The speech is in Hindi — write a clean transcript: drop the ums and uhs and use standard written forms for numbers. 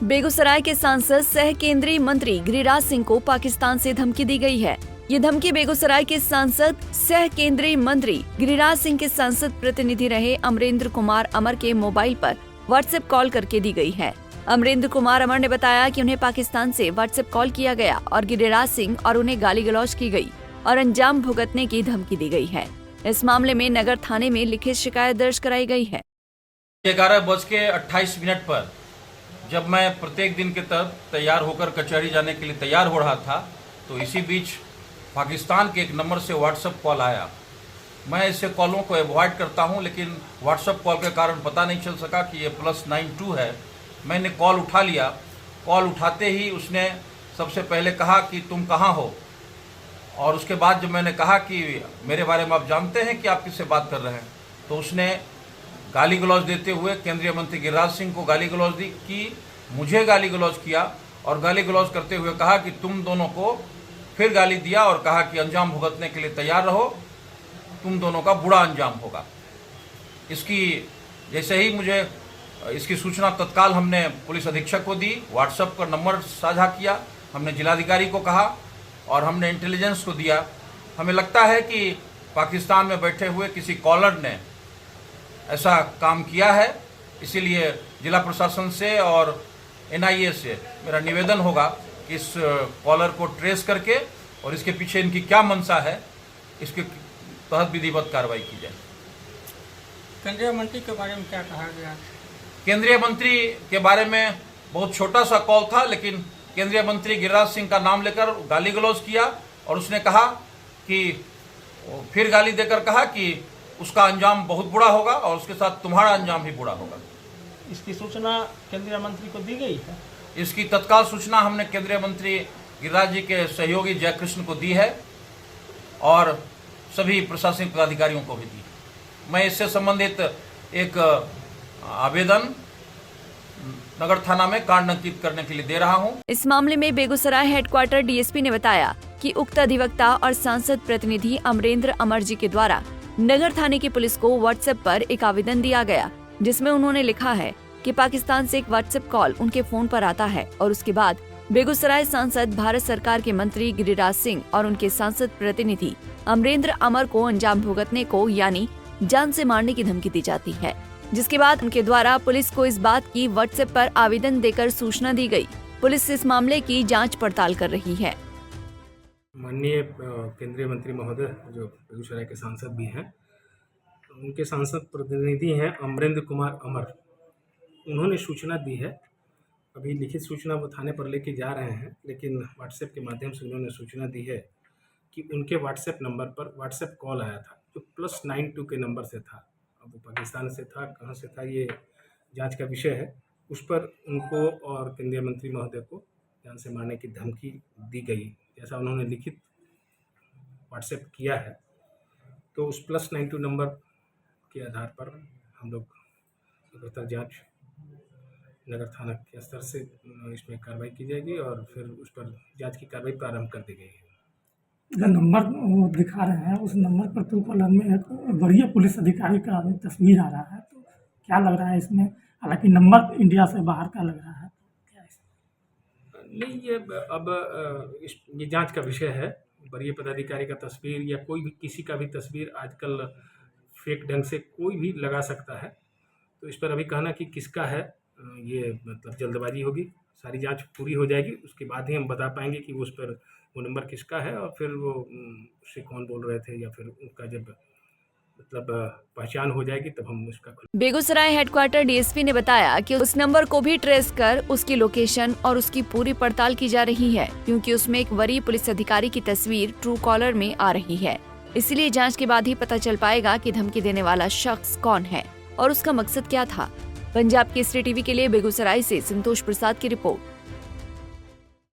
बेगूसराय के सांसद सह केंद्रीय मंत्री गिरिराज सिंह को पाकिस्तान से धमकी दी गई है। ये धमकी बेगूसराय के सांसद सह केंद्रीय मंत्री गिरिराज सिंह के संसद प्रतिनिधि रहे अमरेंद्र कुमार अमर के मोबाइल पर व्हाट्सएप कॉल करके दी गई है। अमरेंद्र कुमार अमर ने बताया कि उन्हें पाकिस्तान से व्हाट्सएप कॉल किया गया और गिरिराज सिंह और उन्हें गाली गलौज की गई और अंजाम भुगतने की धमकी दी गई है। इस मामले में नगर थाने में लिखित शिकायत दर्ज कराई गई है। 11:28 पर जब मैं प्रत्येक दिन के तहत तैयार होकर कचहरी जाने के लिए तैयार हो रहा था तो इसी बीच पाकिस्तान के एक नंबर से व्हाट्सएप कॉल आया। मैं ऐसे कॉलों को अवॉइड करता हूं, लेकिन व्हाट्सएप कॉल के कारण पता नहीं चल सका कि ये +92 है। मैंने कॉल उठा लिया। कॉल उठाते ही उसने सबसे पहले कहा कि तुम कहाँ हो, और उसके बाद जब मैंने कहा कि मेरे बारे में आप जानते हैं कि आप किससे बात कर रहे हैं, तो उसने गाली गलौज देते हुए केंद्रीय मंत्री गिरिराज सिंह को गाली गलौज दी कि मुझे गाली गलौज किया, और गाली गलौज करते हुए कहा कि तुम दोनों को फिर गाली दिया और कहा कि अंजाम भुगतने के लिए तैयार रहो, तुम दोनों का बुरा अंजाम होगा। इसकी जैसे ही मुझे इसकी सूचना तत्काल हमने पुलिस अधीक्षक को दी, व्हाट्सएप का नंबर साझा किया, हमने जिलाधिकारी को कहा और हमने इंटेलिजेंस को दिया। हमें लगता है कि पाकिस्तान में बैठे हुए किसी कॉलर ने ऐसा काम किया है, इसीलिए जिला प्रशासन से और NIA से मेरा निवेदन होगा कि इस कॉलर को ट्रेस करके और इसके पीछे इनकी क्या मंशा है, इसके तहत विधिवत कार्रवाई की जाए। केंद्रीय मंत्री के बारे में क्या कहा गया? केंद्रीय मंत्री के बारे में बहुत छोटा सा कॉल था, लेकिन केंद्रीय मंत्री गिरिराज सिंह का नाम लेकर गाली गलौज किया और उसने कहा कि फिर गाली देकर कहा कि उसका अंजाम बहुत बुरा होगा और उसके साथ तुम्हारा अंजाम भी बुरा होगा। इसकी सूचना केंद्रीय मंत्री को दी गई है? इसकी तत्काल सूचना हमने केंद्रीय मंत्री गिरिराज जी के सहयोगी जयकृष्ण को दी है और सभी प्रशासनिक पदाधिकारियों को भी दी। मैं इससे संबंधित एक आवेदन नगर थाना में कांड अंकित करने के लिए दे रहा हूं। इस मामले में बेगूसराय हेडक्वार्टर DSP ने बताया कि उक्त अधिवक्ता और सांसद प्रतिनिधि अमरेंद्र अमर जी के द्वारा नगर थाने की पुलिस को व्हाट्सएप पर एक आवेदन दिया गया, जिसमें उन्होंने लिखा है कि पाकिस्तान से एक व्हाट्सएप कॉल उनके फोन पर आता है और उसके बाद बेगूसराय सांसद भारत सरकार के मंत्री गिरिराज सिंह और उनके सांसद प्रतिनिधि अमरेंद्र अमर को अंजाम भुगतने को यानी जान से मारने की धमकी दी जाती है, जिसके बाद उनके द्वारा पुलिस को इस बात की व्हाट्सएप पर आवेदन देकर सूचना दी गई। पुलिस इस मामले की जांच पड़ताल कर रही है। माननीय केंद्रीय मंत्री महोदय जो बेगूसराय के सांसद भी हैं, उनके सांसद प्रतिनिधि हैं अमरेंद्र कुमार अमर, उन्होंने सूचना दी है। अभी लिखित सूचना वो थाने पर लेके जा रहे हैं, लेकिन व्हाट्सएप के माध्यम से उन्होंने सूचना दी है कि उनके व्हाट्सएप नंबर पर व्हाट्सएप कॉल आया था जो +92 के नंबर से था। अब वो पाकिस्तान से था, कहाँ से था ये जांच का विषय है। उस पर उनको और केंद्रीय मंत्री महोदय को जान से मारने की धमकी दी गई, जैसा उन्होंने लिखित व्हाट्सएप किया है। तो उस +92 नंबर के आधार पर हम लोग लगातार जांच नगर थाना के स्तर से इसमें कार्रवाई की जाएगी और फिर उस पर जांच की कार्रवाई प्रारंभ कर दी गई है। जो नंबर वो दिखा रहे हैं, उस नंबर पर ट्रू कॉलर में एक वरीय पुलिस अधिकारी का तस्वीर आ रहा है, तो क्या लग रहा है इसमें? हालांकि नंबर इंडिया से बाहर का लग रहा है, तो क्या इसमें? नहीं, ये अब ये जांच का विषय है। वरीय पदाधिकारी का तस्वीर या कोई भी किसी का भी तस्वीर आजकल फेक ढंग से कोई भी लगा सकता है, तो इस पर अभी कहना कि किसका है ये मतलब जल्दबाजी होगी। सारी जांच पूरी हो जाएगी, उसके बाद ही हम बता पाएंगे कि उस पर वो नंबर किसका है और फिर वो उससे कौन बोल रहे थे, या फिर उनका जब मतलब पहचान हो जाएगी तब हम उसका। बेगूसराय हेडक्वार्टर DSP ने बताया कि उस नंबर को भी ट्रेस कर उसकी लोकेशन और उसकी पूरी पड़ताल की जा रही है, क्योंकि उसमें एक वरीय पुलिस अधिकारी की तस्वीर ट्रू कॉलर में आ रही है। इसलिए जांच के बाद ही पता चल पाएगा कि धमकी देने वाला शख्स कौन है और उसका मकसद क्या था। पंजाब केसरी टीवी के लिए बेगूसराय से संतोष प्रसाद की रिपोर्ट।